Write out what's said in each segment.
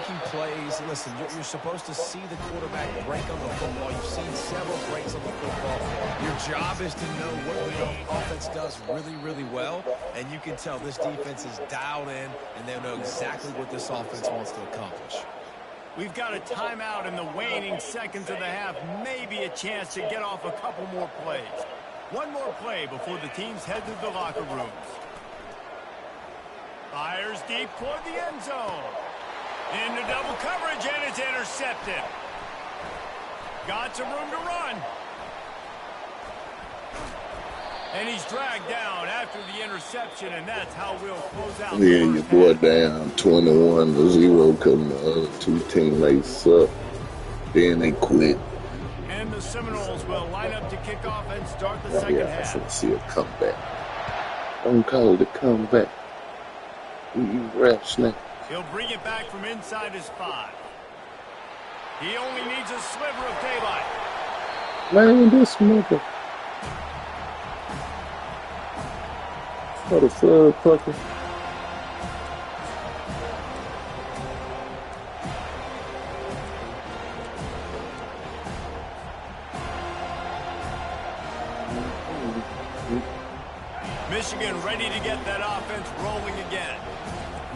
making plays. Listen, you're supposed to see the quarterback break on the football. You've seen several breaks on the football. Your job is to know what the offense does really, really well, and you can tell this defense is dialed in, and they know exactly what this offense wants to accomplish. We've got a timeout in the waning seconds of the half. Maybe a chance to get off a couple more plays. One more play before the teams head to the locker rooms. Fires deep toward the end zone. Into double coverage, and it's intercepted. Got some room to run. And he's dragged down after the interception, and that's how we'll close out. Yeah, your boy down 21-0 because the other two teammates up. Then they quit. And the Seminoles will line up to kick off and start the second half. I should see a comeback. Don't call it a comeback. You refs now. He'll bring it back from inside his 5. He only needs a sliver of daylight. Man, this mother. What a third pucker. Michigan ready to get that offense rolling again.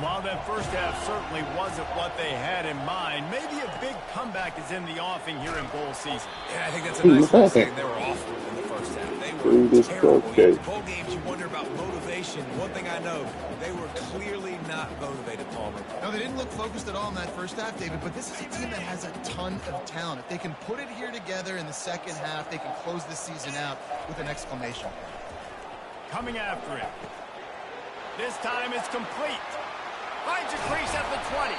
While that first half certainly wasn't what they had in mind, maybe a big comeback is in the offing here in bowl season. Yeah, I think that's a nice way of saying they were awful in the first half. They were terrible. In bowl games, you wonder about motivation. One thing I know, they were clearly not motivated, Palmer. No, they didn't look focused at all in that first half, David, but this is a team that has a ton of talent. If they can put it here together in the second half, they can close the season out with an exclamation point. Coming after it. This time it's complete. Finds a crease at the 20.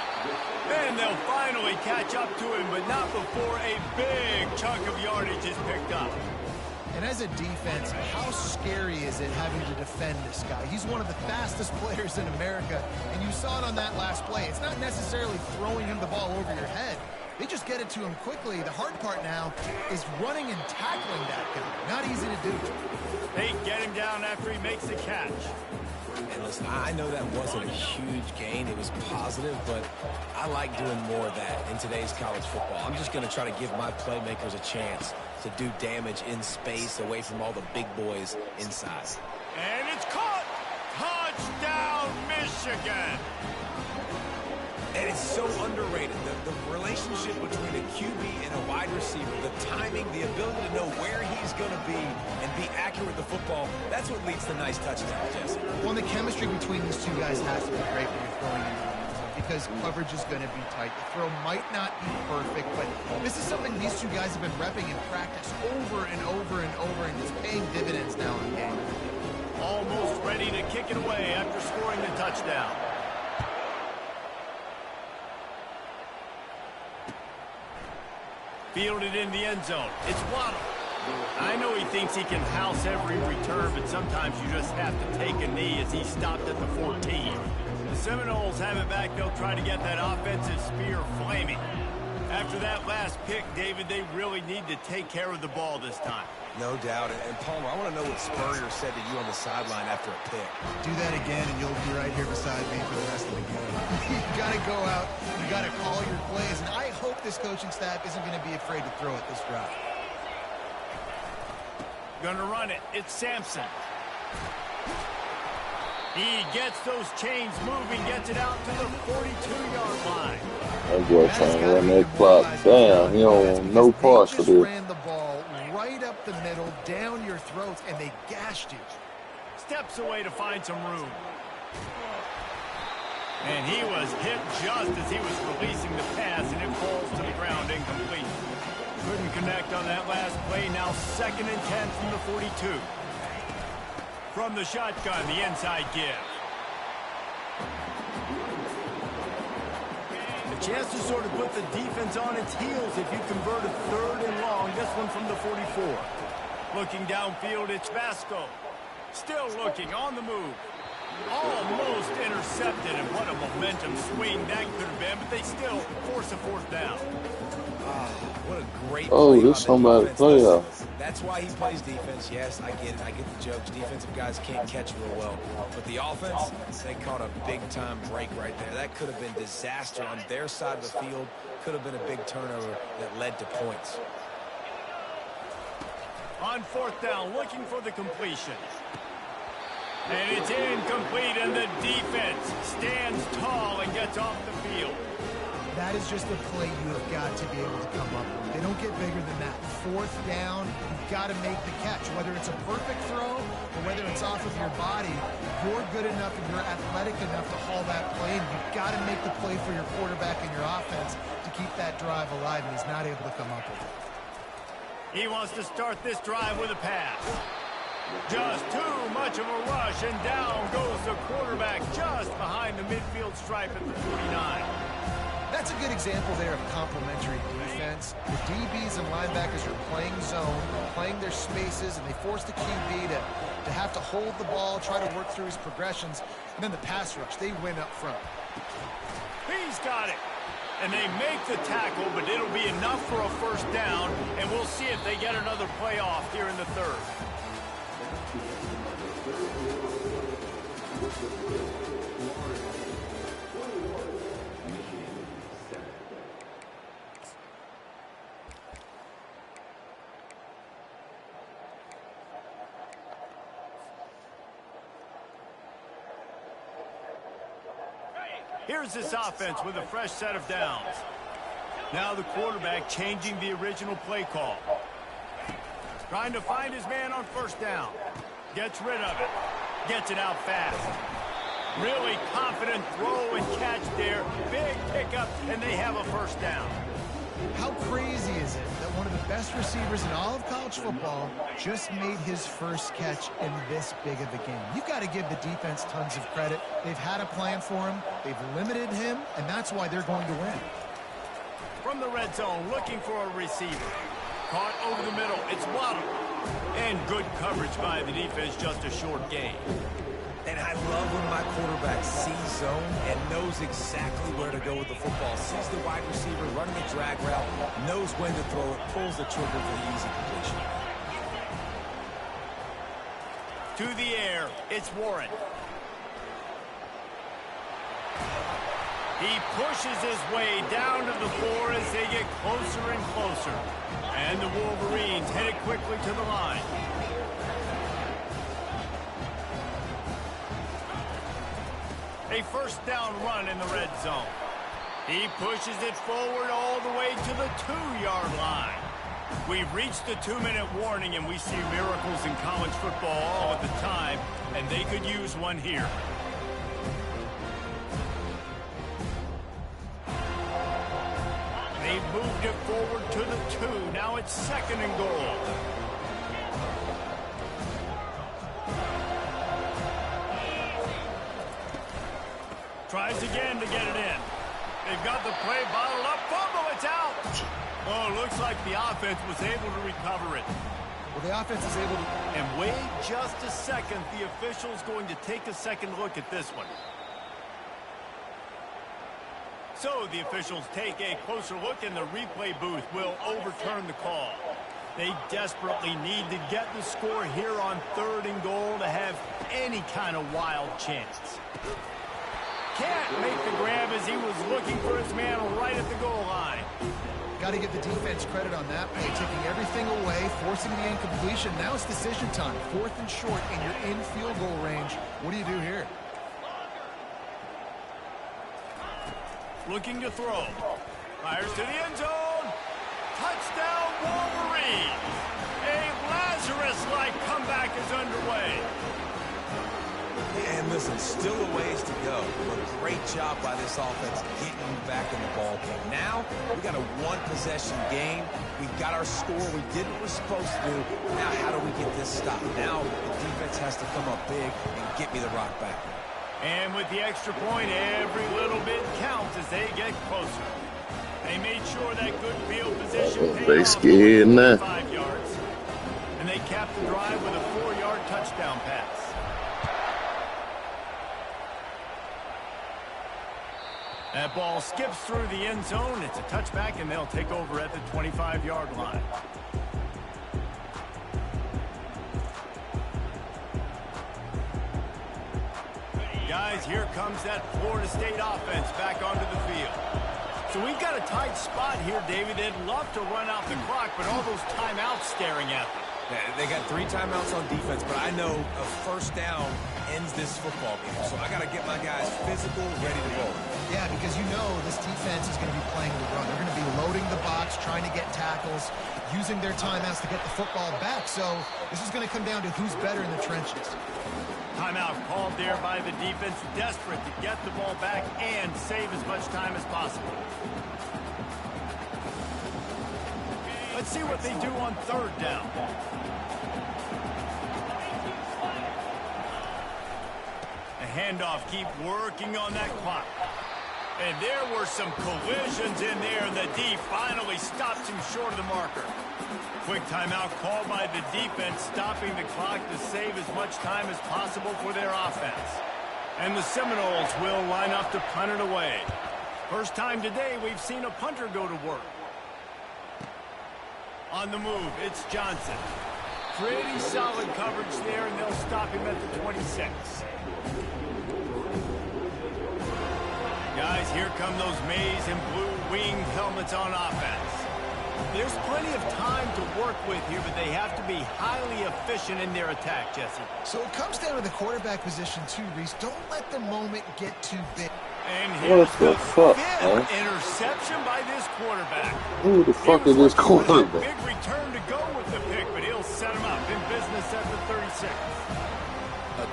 And they'll finally catch up to him, but not before a big chunk of yardage is picked up. And as a defense, how scary is it having to defend this guy? He's one of the fastest players in America, and you saw it on that last play. It's not necessarily throwing him the ball over your head. They just get it to him quickly. The hard part now is running and tackling that guy. Not easy to do. They get him down after he makes the catch. And listen, I know that wasn't a huge gain. It was positive, but I like doing more of that in today's college football. I'm just going to try to give my playmakers a chance to do damage in space away from all the big boys inside. And it's caught! Touchdown, Michigan! And it's so underrated. The relationship between a QB and a wide receiver, the timing, the ability to know where he's going to be and be accurate with the football, that's what leads to nice touchdowns, Jesse. Well, the chemistry between these two guys has to be great when you're throwing into the zone because coverage is going to be tight. The throw might not be perfect, but this is something these two guys have been repping in practice over and over and over, and it's paying dividends now in game. Almost ready to kick it away after scoring the touchdown. Fielded in the end zone. It's Waddle. I know he thinks he can house every return, but sometimes you just have to take a knee as he stopped at the 14. The Seminoles have it back. They'll try to get that offensive spear flaming. After that last pick, David, they really need to take care of the ball this time. No doubt. And Palmer, I want to know what Spurrier said to you on the sideline after a pick. Do that again, and you'll be right here beside me for the rest of the game. You got to go out. You got to call your plays. And I hope this coaching staff isn't going to be afraid to throw it this route. Gonna run it. It's Sampson. He gets those chains moving, gets it out to the 42-yard line. That boy trying to run that clock down. He don't want no parts of this. Ran the ball right up the middle, down your throats, and they gashed you. Steps away to find some room. And he was hit just as he was releasing the pass, and it falls to the ground incomplete. Couldn't connect on that last play. Now 2nd and 10 from the 42. From the shotgun, the inside give. A chance to sort of put the defense on its heels if you convert a 3rd and long. This one from the 44. Looking downfield, it's Vasco. Still looking on the move. Almost intercepted, and what a momentum swing that could have been, but they still force a fourth down. What a great Oh, play this by the somebody defense. playoff. That's why he plays defense. Yes, I get it. I get the jokes. Defensive guys can't catch real well. But the offense, they caught a big-time break right there. That could have been disaster on their side of the field. Could have been a big turnover that led to points. On fourth down, looking for the completion. And it's incomplete, and the defense stands tall and gets off the field. That is just a play you have got to be able to come up with. They don't get bigger than that. Fourth down, you've got to make the catch. Whether it's a perfect throw or whether it's off of your body, you're good enough and you're athletic enough to haul that play, and you've got to make the play for your quarterback and your offense to keep that drive alive, and he's not able to come up with it. He wants to start this drive with a pass. Just too much of a rush, and down goes the quarterback just behind the midfield stripe at the 49. That's a good example there of complementary defense. The DBs and linebackers are playing zone, playing their spaces, and they force the QB to have to hold the ball, try to work through his progressions, and then the pass rush, they win up front. He's got it. And they make the tackle, but it'll be enough for a first down, and we'll see if they get another play off here in the third. Here's this offense with a fresh set of downs. Now the quarterback changing the original play call. Trying to find his man on first down. Gets rid of it. Gets it out fast. Really confident throw and catch there. Big pickup, and they have a first down. How crazy is it that one of the best receivers in all of college football just made his first catch in this big of a game? You've got to give the defense tons of credit. They've had a plan for him. They've limited him, and that's why they're going to win. From the red zone, looking for a receiver. Caught over the middle. It's Waddle. And good coverage by the defense, just a short gain. And I love when my quarterback sees zone and knows exactly where to go with the football. Sees the wide receiver running the drag route, knows when to throw it, pulls the trigger for the easy completion. To the air, it's Warren. He pushes his way down to the floor as they get closer and closer. And the Wolverines headed quickly to the line. A first down run in the red zone. He pushes it forward all the way to the 2-yard line. We've reached the 2-minute warning, and we see miracles in college football all of the time, and they could use one here. They've moved it forward to the 2. Now it's 2nd and goal. Tries again to get it in. They've got the play bottled up. Fumble, it's out. Oh, looks like the offense was able to recover it. Well, the offense is able to... And wait just a second. The official's going to take a second look at this one. So the officials take a closer look, and the replay booth will overturn the call. They desperately need to get the score here on 3rd and goal to have any kind of wild chance. Can't make the grab as he was looking for his man right at the goal line. Got to give the defense credit on that play, taking everything away, forcing the incompletion. Now it's decision time. 4th and short, and you're in field goal range. What do you do here? Looking to throw. Fires to the end zone. Touchdown, Wolverines. A Lazarus-like comeback is underway. And listen, still a ways to go. But great job by this offense getting you back in the ball game. Now, we got a one-possession game. We got our score. We did what we're supposed to do. Now, how do we get this stopped? Now, the defense has to come up big and get me the rock back. And with the extra point, every little bit counts as they get closer. They made sure that good field position They scared now. 5 yards. And they capped the drive with a 4-yard touchdown pass. That ball skips through the end zone. It's a touchback, and they'll take over at the 25-yard line. Guys, here comes that Florida State offense back onto the field. So we've got a tight spot here, David. They'd love to run out the clock, but all those timeouts staring at them. Yeah, they got 3 timeouts on defense, but I know a first down ends this football game. So I got to get my guys physical, ready to roll. Yeah, because you know this defense is going to be playing the run. They're going to be loading the box, trying to get tackles, using their timeouts to get the football back. So this is going to come down to who's better in the trenches. Timeout called there by the defense, desperate to get the ball back and save as much time as possible. Let's see what they do on third down. The handoff, keep working on that clock. And there were some collisions in there, and the D finally stops him short of the marker. Quick timeout called by the defense, stopping the clock to save as much time as possible for their offense. And the Seminoles will line up to punt it away. First time today we've seen a punter go to work. On the move, it's Johnson. Pretty solid coverage there, and they'll stop him at the 26. Guys, here come those maize and blue winged helmets on offense. There's plenty of time to work with here, but they have to be highly efficient in their attack, Jesse. So it comes down to the quarterback position too, Reese. Don't let the moment get too big. And here's What the fuck, man? interception by this quarterback. Who the fuck is this quarterback? Big return to go with the pick, but he'll set him up in business at the 36.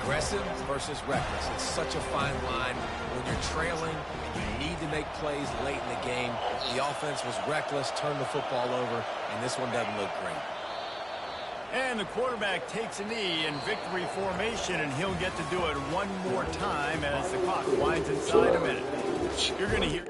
Aggressive versus reckless. It's such a fine line. When you're trailing, you need to make plays late in the game. The offense was reckless, turned the football over, and this one doesn't look great. And the quarterback takes a knee in victory formation, and he'll get to do it one more time as the clock winds inside a minute. You're going to hear...